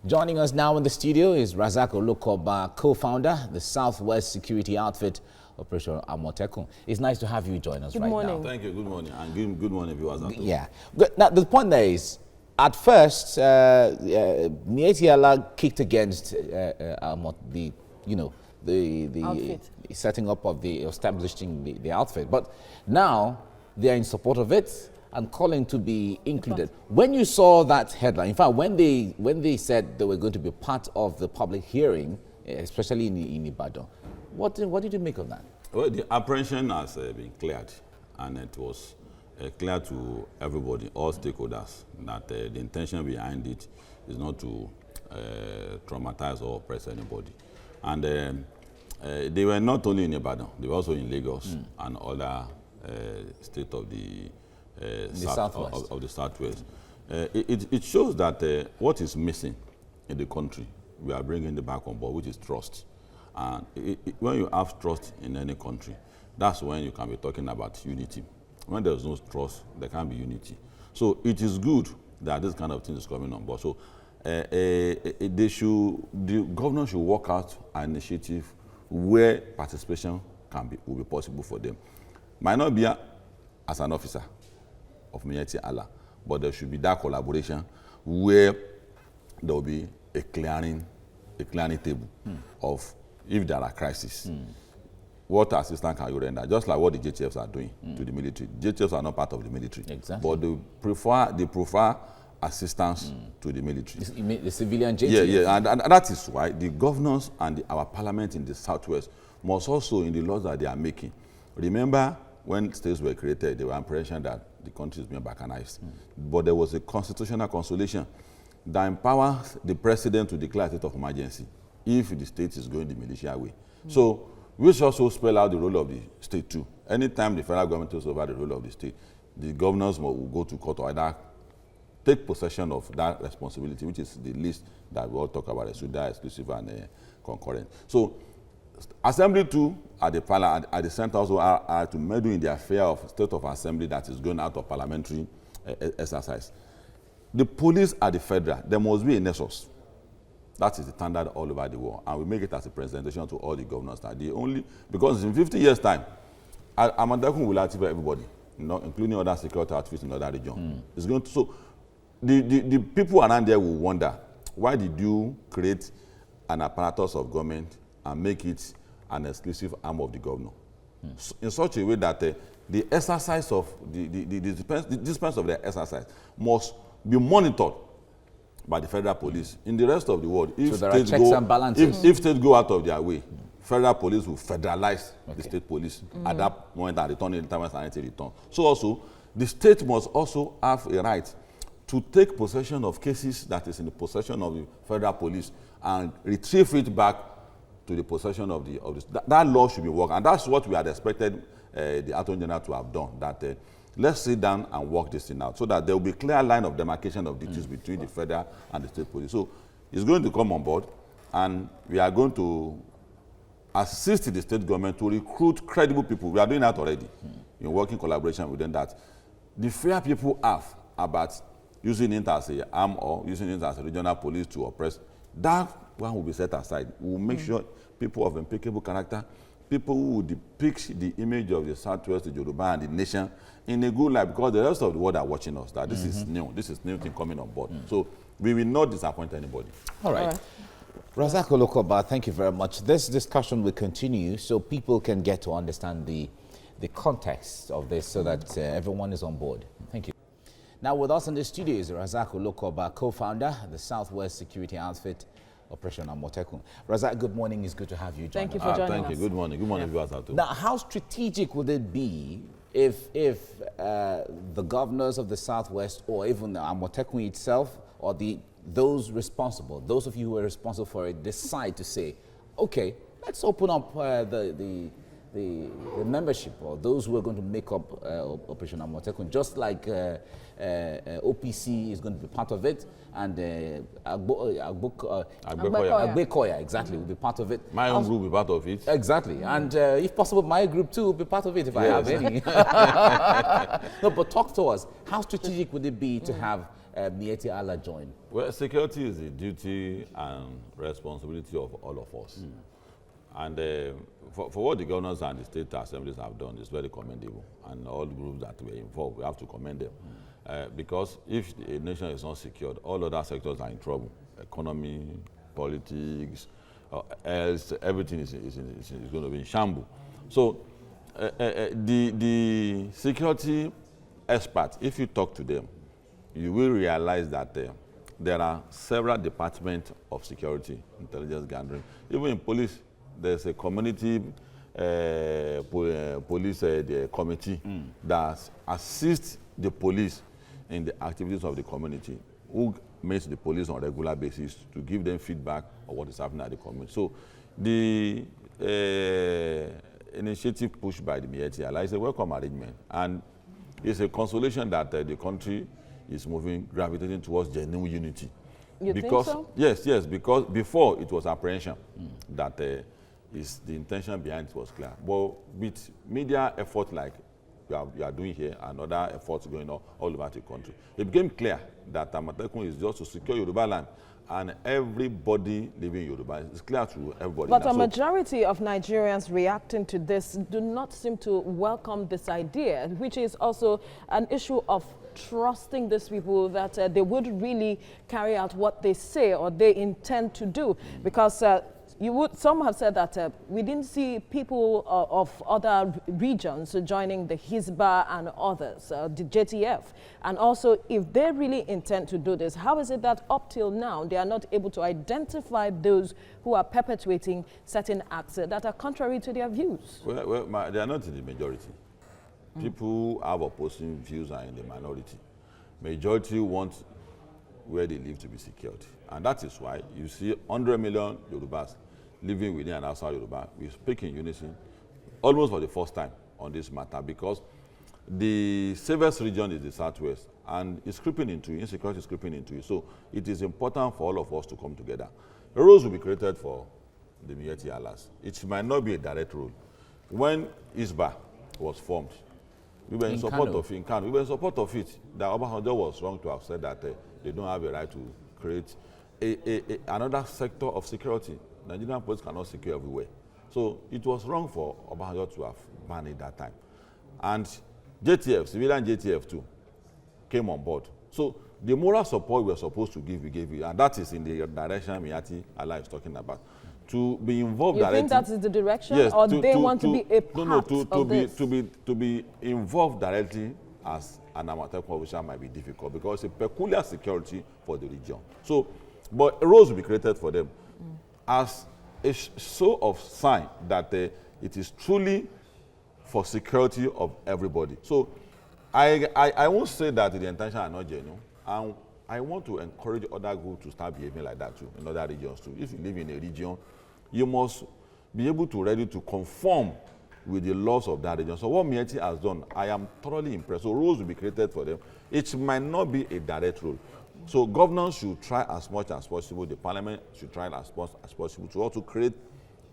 Joining us now in the studio is Rasak Olokoba, co-founder, the Southwest security outfit, Operation Amotekun. It's nice to have you join us right now. Thank you. Good morning. And good morning, viewers. Yeah. Now, the point there is, at first, Miyetti Allah kicked against the setting up of the establishing the outfit. But now they are in support of it and calling to be included. When you saw that headline, in fact, when they said they were going to be part of the public hearing, especially in Ibadan, what did you make of that? Well, the apprehension has been cleared, and it was clear to everybody, all stakeholders, that the intention behind it is not to traumatize or oppress anybody. And they were not only in Ibadan, they were also in Lagos and other states of the Southwest. It shows that what is missing in the country, we are bringing it back on board, which is trust. And when you have trust in any country, that's when you can be talking about unity. When there's no trust, there can't be unity. So it is good that this kind of thing is coming on board. So the governor should work out an initiative where participation will be possible for them. Might not be as an officer of Miyetti Allah, but there should be that collaboration where there will be a clearing table of if there are crises. What assistance can you render? Just like what the JTFs are doing to the military. JTFs are not part of the military, exactly. But they prefer assistance to the military. The civilian JTFs? Yeah, and that is why the governors and our parliament in the Southwest must also, in the laws that they are making, remember when states were created, they were impression that the country is being balkanized. But there was a constitutional consolation that empowers the president to declare a state of emergency if the state is going the militia way. So, which also spell out the role of the state too. Anytime the federal government takes over the role of the state, the governors will go to court or either take possession of that responsibility, which is the list that we all talk about, Suda, exclusive and concurrent. So, Assembly too, at the center also are to meddle in the affair of state of assembly that is going out of parliamentary exercise. The police at the federal, there must be a nexus. That is the standard all over the world. And we make it as a presentation to all the governors that because in 50 years' time, Amotekun will activate everybody, including other security outfits in other regions. It's going to, so the people around there will wonder, why did you create an apparatus of government and make it an exclusive arm of the governor? In such a way that the exercise of the dispense of the exercise must be monitored by the federal police. In the rest of the world, if so there are checks and balances. If states go out of their way, federal police will federalize the state police at that moment and return anytime sanity return. So also, the state must also have a right to take possession of cases that is in the possession of the federal police and retrieve it back to the possession of that law should be worked, and that's what we had expected the Attorney General to have done. That let's sit down and work this thing out, so that there will be a clear line of demarcation of duties between the federal and the state police. So it's going to come on board, and we are going to assist the state government to recruit credible people. We are doing that already in working collaboration with them. That the fear people have about using it as an arm or using it as a regional police to oppress, that one will be set aside. We will make sure people of impeccable character, people who will depict the image of the Southwest, the Yoruba, and the nation in a good light, because the rest of the world are watching us, that this is new thing coming on board. So we will not disappoint anybody. All right. Rasak Olokoba, thank you very much. This discussion will continue so people can get to understand the context of this so that everyone is on board. Thank you. Now with us in the studio is Rasak Olokoba, co-founder, the Southwest security outfit, Operation Amotekun. Rasak, good morning. It's good to have you join us. Thank you for joining us. Thank you. Good morning. Good morning, viewers out there. Now, how strategic would it be if the governors of the Southwest or even the Amotekun itself or those responsible, those of you who are responsible for it, decide to say, okay, let's open up the membership or those who are going to make up Operation Amotekun, just like OPC is going to be part of it, and Agbekoya, exactly, will be part of it. My own group will be part of it. Exactly, and if possible, my group too will be part of it if I have any. No, but talk to us. How strategic would it be to have Miyetti Allah join? Well, security is the duty and responsibility of all of us. And for what the governors and the state assemblies have done is very commendable. And all the groups that were involved, we have to commend them. Because if a nation is not secured, all other sectors are in trouble. Economy, politics, else, everything is going to be in shambles. So the security experts, if you talk to them, you will realize that there are several departments of security, intelligence gathering. Even in police, there's a community police committee that assists the police in the activities of the community, who meets the police on a regular basis to give them feedback on what is happening at the community. So the initiative pushed by the Miyetti Allah is a welcome arrangement, and it's a consolation that the country is gravitating towards genuine unity. You think so? Yes, because before it was apprehension that is the intention behind it was clear. But with media effort like you are doing here and other efforts going on all over the country, it became clear that Amotekun is just to secure Yoruba land, and everybody living in Yoruba. It's clear to everybody. But a majority of Nigerians reacting to this do not seem to welcome this idea, which is also an issue of trusting these people that they would really carry out what they say or they intend to do. Because some have said that we didn't see people of other regions joining the Hizbah and others, the JTF. And also, if they really intend to do this, how is it that up till now they are not able to identify those who are perpetuating certain acts that are contrary to their views? Well, they are not in the majority. People who have opposing views are in the minority. Majority want where they live to be secured. And that is why you see 100 million Yorubas living within and outside Yoruba. We speak in unison almost for the first time on this matter, because the safest region is the Southwest, and it's creeping into it, insecurity is creeping into it. So it is important for all of us to come together. Roles will be created for the Miyetti Allahs. It might not be a direct role. When Hizbah was formed, we were in support of it. We were in support of it. That Obasanjo was wrong to have said that they don't have a right to create another sector of security. Nigerian police cannot secure everywhere. So it was wrong for Obasanjo to have banned it that time. And JTF, civilian JTF too, came on board. So the moral support we were supposed to give, we gave it. And that is in the direction Miyetti Allah is talking about. To be involved directly. You think that is the direction? Yes, or they want to be a part of this? To be involved directly as an Amotekun official might be difficult, because it's a peculiar security for the region. So, but roles will be created for them as a show of sign that it is truly for security of everybody. So I won't say that the intentions are not genuine, and I want to encourage other groups to start behaving like that too, in other regions too. If you live in a region, you must be able to ready to conform with the laws of that region. So what Miyetti has done, I am thoroughly impressed. So rules will be created for them. It might not be a direct rule. So governors should try as much as possible, the parliament should try as much as possible to also create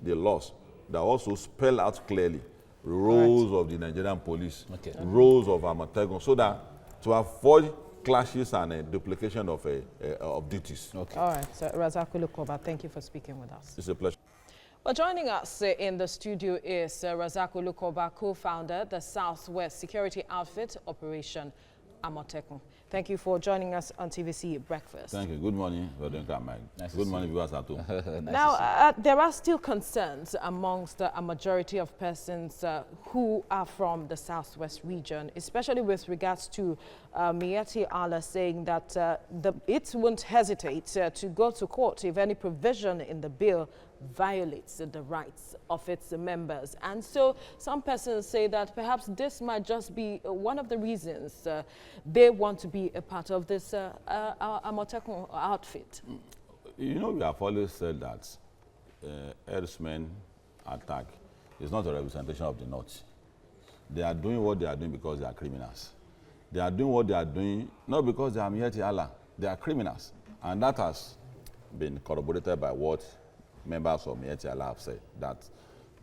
the laws that also spell out clearly roles of the Nigerian police, roles of Amotekun, so that to avoid clashes and duplication of duties. Okay. All right, so Rasak Olokoba, thank you for speaking with us. It's a pleasure. Well, joining us in the studio is Rasak Olokoba, co-founder, the Southwest security outfit, Operation Amotekun. Thank you for joining us on TVC Breakfast. Thank you. Good morning, nice. Good morning, viewers at home. Now, there are still concerns amongst a majority of persons who are from the Southwest region, especially with regards to Miyetti Allah saying that it won't hesitate to go to court if any provision in the bill violates the rights of its members. And so some persons say that perhaps this might just be one of the reasons they want to be a part of this Amotekun outfit. You know, we have always said that herdsmen attack is not a representation of the North. They are doing what they are doing because they are criminals. They are doing what they are doing not because they are Miyetti Allah. They are criminals. And that has been corroborated by what members of Miyetti Allah have said, that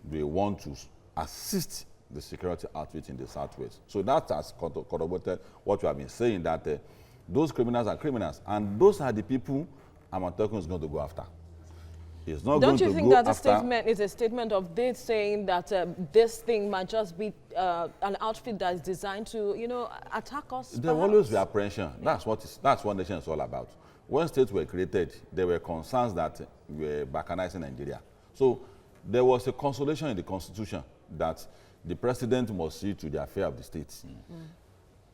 they want to assist the security outfit in the Southwest. So that has corroborated what we have been saying, that Those criminals are criminals, and those are the people Amotekun is going to go after. It's not Don't going you to think go that the after statement is a statement of this saying that this thing might just be an outfit that is designed to, you know, attack us? There will always be apprehension. That's what nation is all about. When states were created, there were concerns that we were balkanizing Nigeria. So there was a consolation in the constitution that the president must see to the affair of the states.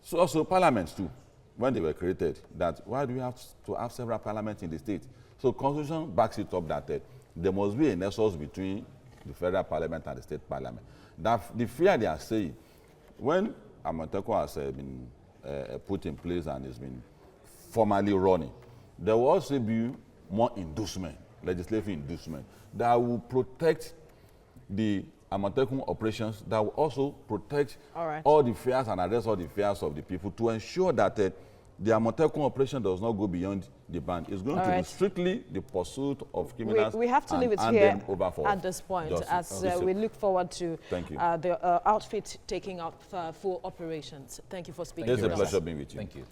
So also parliaments too, when they were created, that why do we have to have several parliaments in the state? So constitution backs it up that there must be a nexus between the federal parliament and the state parliament. That the fear they are saying, when Amotekun has been put in place and has been formally running, there will also be more inducement, legislative inducement, that will protect the Amotekun operations, that will also protect all the fears and address all the fears of the people to ensure that the Amotekun operation does not go beyond the band. It's going to be strictly the pursuit of criminals. We have to leave it here at this point as we look forward to the outfit taking up full operations. Thank you for speaking. It's a pleasure being with you. Thank you.